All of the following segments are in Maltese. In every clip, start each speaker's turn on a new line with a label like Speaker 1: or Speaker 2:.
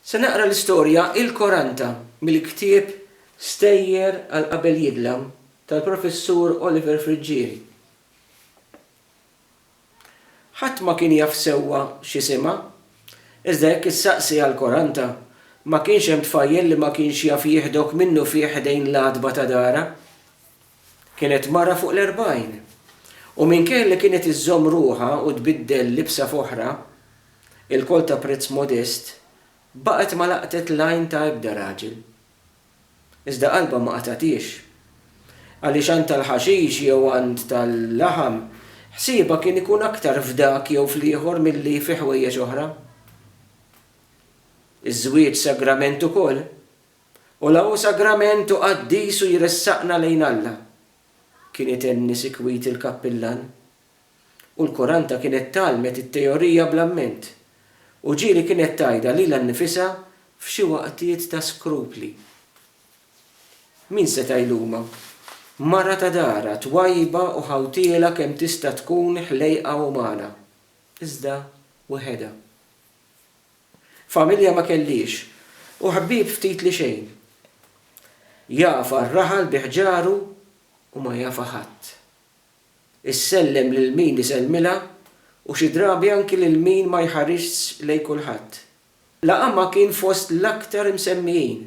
Speaker 1: Se naqra l-istorja il-40 mill-ktieb Stejjer għal qabel jidlam tal-professur Oliver Friġġieri. Ħadd ma kien jaf sewwa x'isima, iżda jekk issaqsi għall-40 ma kienx hemm tfajjel li ma kienx jaf jieħdok minnu fih ħdejn l-għadba ta' dara. Kienet mara fuq l-40 u minkejn li kienet iżżomm ruħha u tbiddel libsa f'oħra, il-kol ta' prezz modest, baqgħet ma laqtet lajn ta' ebda raġel. Iżda qalba ma qatatix. Għaliex għand tal-ħaxix jew għand tal-laħam ħsiebha kien ikun aktar f'dak jew fl-ieħor milli fi ħwejjeġ oħra. Iż-żwieġ sagrament ukoll, u law sagrament u qaddis u jressaqna lejn Alla. Kien itenni sikwit il-kappillan u l-40 kienet talmet it-teorija bl-amment u ġieli kienet tajda lilha nnifisha f'xi waqtiet ta' skrupli. Min seta' jluma? Mara ta' dara twajba u ħawtiela kemm tista' tkun ħlejqa umana. Iżda weħeda. Familja ma kellix u ħbieb ftit li xejn. Jafa r-raħal biħġaru u ma jafa ħadd. Issellem lil min isellmilha u xi drabi anki lil min ma jħarixx lejn kulħadd. Laqa ma kien fost l-aktar msemmijin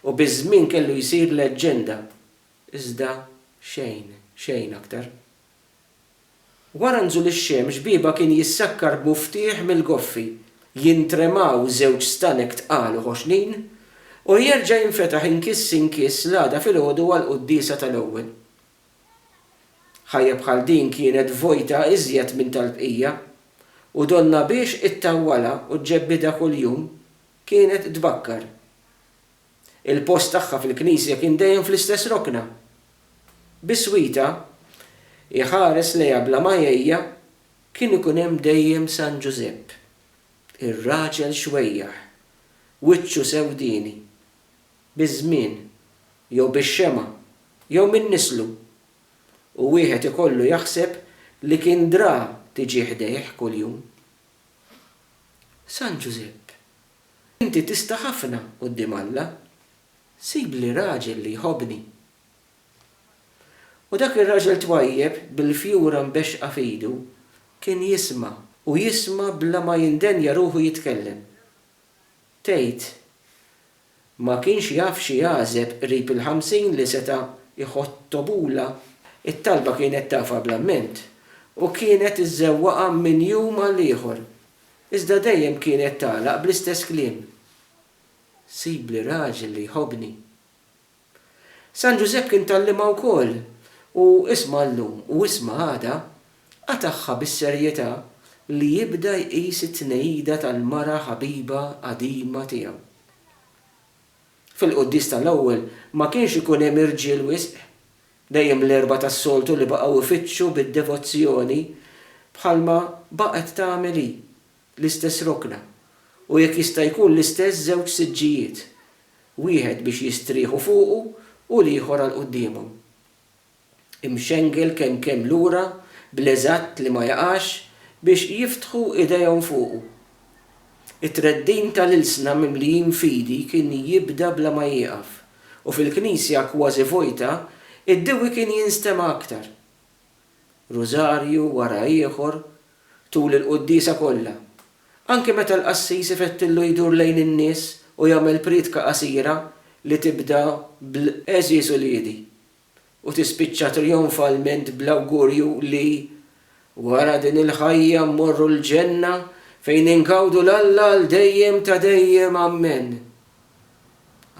Speaker 1: u biż-żmien kellu jsir leġġenda. Iżda xejn aktar. Wara nżul ix-xemx biba kien jissakkar b'muftieħ mill-goffi, jintremaw żewġ stanek tqalu ħoxnin u jerġa' jinfetaħ inkiss l-għada filgħodu għall-quddiesa tal-ewwel. Ħajja bħal din kienet vojta iżjed minn tal-bqija u donna biex ittawwala u ġebbida kuljum kienet tbakkar. Il-post tagħha fil-Knisja kien dejjem fl-istess rokna. Biswita iħares lejha bla majjejja kien ikun hemm dejjem San Giuseppe, ir-raġel xwejjaħ, wiċċu sewdini, biż-żmien, jew bix-xema, jew min nislu, u wieħed ikollu jaħseb li kien dra tiġi ħdejh kuljum. San Giuseppe, inti tista' ħafna quddiem Alla, sib li raġel li jħobbni. U dak ir-raġel twajjeb bil-fjura mbexqa f'idu kien jisma' u jisma' bla ma jindenja ruħu jitkellem. Tgħid, ma kienx jaf xi jagħżeb qrib il-50 li seta' iħottobula. It-talba kienet tafa bl-amment u kienet iżżewwaqa minn jum għal ieħor. Iżda dejjem kienet tagħlaq bl-istess kliem. Sib li raġel li jħobbni. San Giuseppe kien tallima wkoll u isma' llum u isma' għada għataħħa bis-serjetà li jibda jqis it-tnejda tal-mara ħabiba qadima tiegħu. Fil-quddies tal-ewwel ma kienx ikun hemm irġiel wisq, dejjem l-erba' tas-soltu li baqgħu ifittxu bid-devozzjoni bħalma baqgħet tagħmel hi l-istess rokna u jekk jista' jkun l-istess żewġ siġġijiet, wieħed biex jistrieħu fuqu u l-ieħor għal qudiemhom. Imxengel kemm lura bl-eżatt li ma jaqax biex jiftħu idejhom fuqu. It-treddin tal-ilsna mimlijin fidi kien jibda bla ma jieqaf u fil-Knisja kważi vojta id-dewi kien jinstema' aktar. Rużarju wara ieħor tul il-quddiesa kollha. Anke meta l-qassis ifettillu jdur lejn in-nies u jagħmel pridka qasira li tibda bl-eżis u liedi u tispiċċa trionfalment bl-awgurju li wara din il-ħajja mmorru l-ġenna fejn inkawdu l-Alla l dejjem ta' dejjem ammen.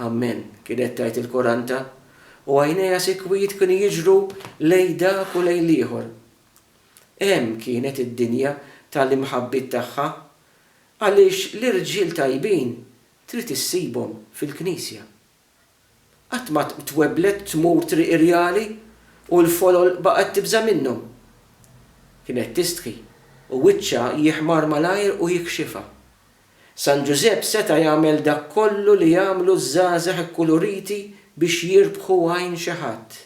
Speaker 1: Ammen, kienet tgħid il-40 u għajnejha sikwit kienu jiġru lejn dak u lejn ieħor. Hemm kienet id-dinja tal-imħabbit tagħha għaliex l-irġiel tajbin trid issibhom fil-Knisja. Qatt ma tweblet tmur triq irjali u l-folol baqgħet tibża minnhom. Kienet tistħi u wiċċha jiħmar malajr u jikxifha. San Giuseppe seta' jagħmel dak kollu li jagħmlu żgħażagħ ikkuluriti biex jirbħu għajn xi ħadd.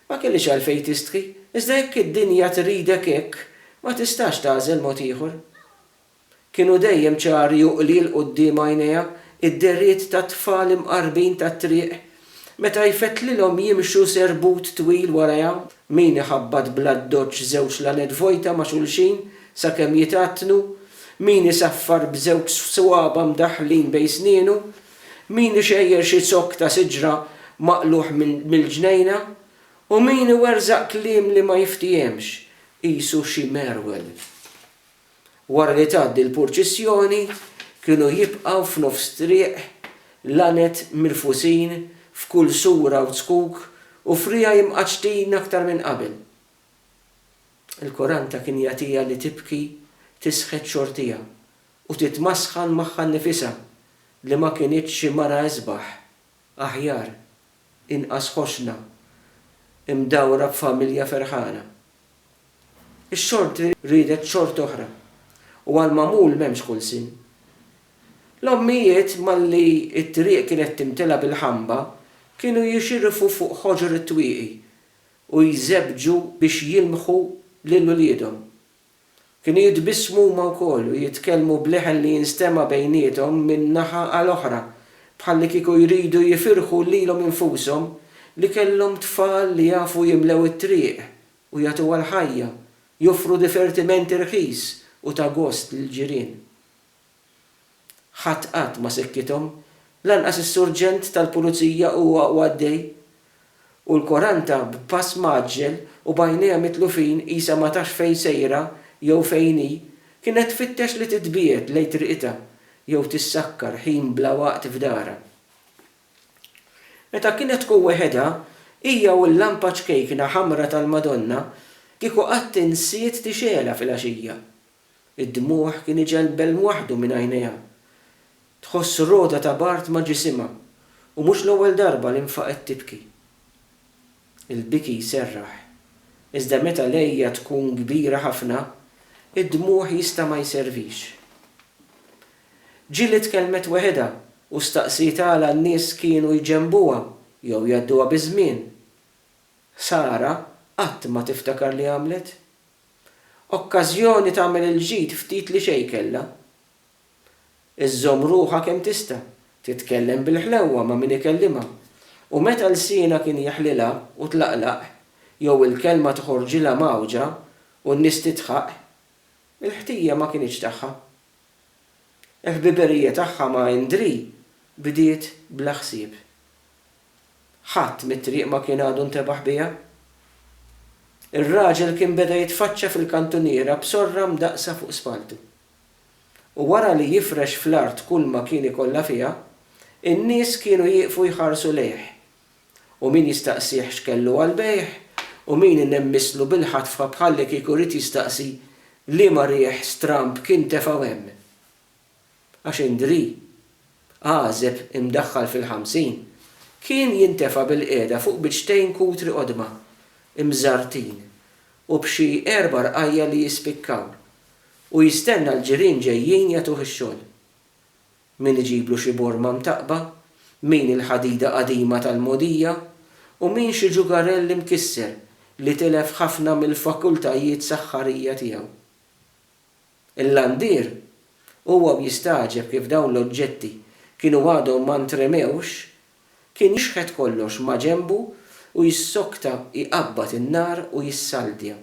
Speaker 1: Ma kellix għalfejn tistħi, iżda jekk id-dinja tridek hekk ma tistax tagħżel mod ieħor. kienu dejjem ċari u qlil quddiem għajnejha id-derriet ta' tfal imqarbin tat-triq, meta jfettlilhom jimxu serbut twil warajha, min iħabbad bla ddoċċ żewġ lanet vojta ma' xulxin sakemm jitatnu, min isaffar b'żewġ swaba mdaħħlin bejn snienu, min ixejjer xi zokk ta' siġra maqluħ mill-ġnejna, u min iwerzaq kliem li ma jiftihemx qisu xi merwel. Wara li tgħaddi l-purċissjoni kienu jibqgħu f'nofs triq lanet mirfusin f'kull sura u skuk u frija jimqaċtin aktar minn qabel. Il-Koranta kien jagħtiha li tibki tisħet xortija u titmasħan magħha nnifisha li ma kienitx xi mara eżbaħ, aħjar, inqas ħoxna, imdawra b'familja ferħana. Ix-xort ridet xort oħra u għal-magħmul m'hemmx kull sin. L-ommijiet malli t-triq kienet timtela bil-ħamba kienu jixirfu fuq ħoġor it-twieqi u jżebġu biex jilmħu lil uliedhom. Kienu jitbissmu huma wkoll u jitkellmu bleħen li jinstema' bejniethom minn naħa għal oħra bħalli kieku jridu jifirħu lilhom infushom li kellhom tfal li jafu jimlew it-triq u jagħtu għall-ħajja, joffru divertiment irħis u ta' gost lill-ġirien. Ħadd qatt ma sekkithom, lanqas is-surġent tal-pulizija huwa għaddej u l-Koranta b'pass maġġel u bajnejha mitlufin qisha ma tax fejn sejra jew fejn hi, kienet tfittex li titbiet lejn triqitha jew tissakkar ħin bla waqt f'darha. Meta kienet tkun weħedha, hija u l-lampa ċkejkna ħamra tal-Madonna kieku qatt tinsiet tixela fil-għaxija. Id-dmuħ kien iġelbel waħdu minn għajnejha. Tħoss roda ta' bart ma' ġisimha u mhux l-ewwel darba li nfaqet tibki. Il-biki serraħ, iżda meta lejja tkun kbira ħafna, id-dmuħ jista' ma jservix. Ġieli tkellmet weħedha u staqsitha n-nies kienu jġembuha jew jgħadduha biż-żmien. Sara qatt ma tiftakar li għamlet. Okkażjoni tagħmel il-ġid ftit li xejn kellha. Iżżomm ruħha kemm tista', titkellem bil-ħlewwa ma' min ikellimha, u meta l-sina kien jaħlilha u tlaqlaq, jew il-kelma tħorġilha mawġa u n-nies titħaq, il-ħtija ma kienx tagħha. Il-ħbiberija tagħha ma' Indri bdiet bla ħsieb. Ħadd mit-triq ma kien għadu ntebaħ biha. Ir-raġel kien beda jitfaċċa fil-kantuniera b'sorra mdaqsa fuq spaltu. U wara li jifrex fl-art kull ma kien ikollha fiha, in-nies kienu jieqfu jħarsu lejh. U min jistaqsih x'kellu għall-bejħ, u min innemmislu bil-ħatfa bħalli kieku rid jistaqsi liema rieħ stramp kien tefa' hemm. Għax Indri, għażeb imdaħħal fil-50, kien jintefa' bil-qiegħda fuq biċtejn kutri qodma, imżartin, u b'xi 4 rqajja li jispikkaw, u jistenna l-ġirien ġejjin jagħtuh ix-xogħol. Min iġiblu xi borma mtaqba, min il-ħadida qadima tal-mogħdija, u min xi ġugarell imkisser li telef ħafna mill-fakultajiet saħħarija tiegħu. Il-landier huwa jistaġeb kif dawn l-oġġetti kienu għadhom ma ntremewx, kien jixħed kollox ma' ġenbu u jissokta iqabbad in-nar u jissaldja.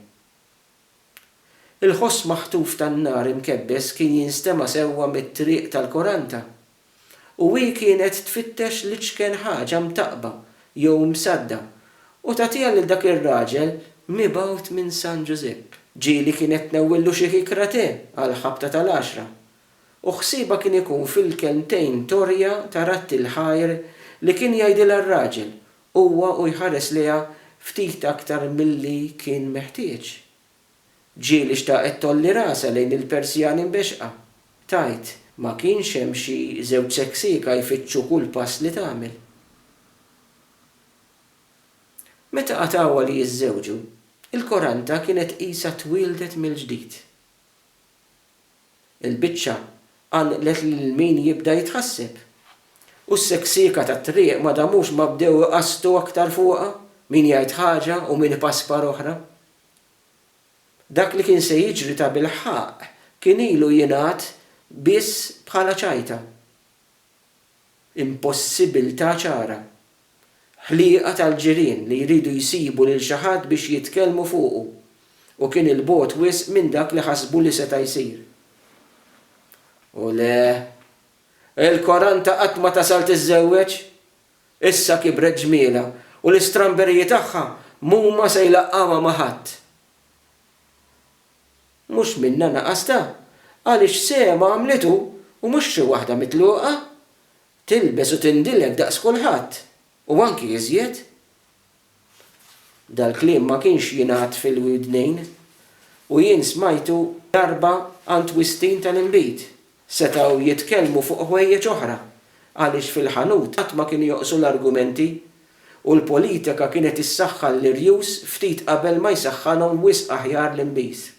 Speaker 1: Il-ħoss maħtuf tan-nar imkebbes kien jinstema' sewwa mit-triq tal-Koranta u hi kienet tfittex li x'kien ħaġa mtaqba jew msadda u tagħtiha lil dak ir-raġel mibgħut minn San Giuseppe. Ġieli kienet tnewwillu xi kikra te għall-ħabta tal-10 u ħsiebha kien ikun fil-kelmtejn torja ta' ratti l-ħajr li kien jgħidilha r-raġel huwa u jħares liha ftit aktar milli kien meħtieġ. Ġieli xtaqet tolli rasa lejn il-Persjan imbexqa. Tajt, ma kienx hemm xi żewġ seksika jfittxu kull pass li tagħmel. Meta qatawha li jiżżewġu, il-Koranta kienet qisha twildet mill-ġdid. Il-biċċa għanqlet lil min jibda jitħasseb. U s-seksika tat-triq ma damux ma bdew iqastu aktar fuqha, min jgħid ħaġa u min ipaspar oħra. Dak li kien se jiġri ta' bil-ħaq kien ilu jingħad biss bħala ċajta. Impossibilità ċara. Ħlieqa tal-ġirien li jridu jsibu lil xi ħadd biex jitkellmu fuqu u kien il-bogħod wisq minn dak li ħasbu li seta' jsir. U le, il-Koranta qatt ma tasal tiżżewweġ, issa kibret ġmiela u l-istramberiji tagħha mhuma se jlaqqawha ma' ħadd. Mhux minnha naqasta, għaliex Sema għamlitu u mhux xi waħda mitluqa, tilbes u tindilek daqs kulħadd u anki iżjed. Dal-kliem ma kienx jingħad fil-widnejn u jien smajtu darba għand wistin tal-inbit. Setgħu jitkellmu fuq ħwejjeġ oħra għaliex fil-ħanut qatt ma kienu joqsu l-argumenti u l-politika kienet issaħħal l-irjus ftit qabel ma jsaħħanhom wisq aħjar l-inbis.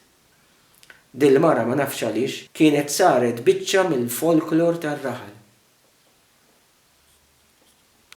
Speaker 1: Dil-mara ma nafx għaliex kienet saret biċċa mill-folklor tar-raħal.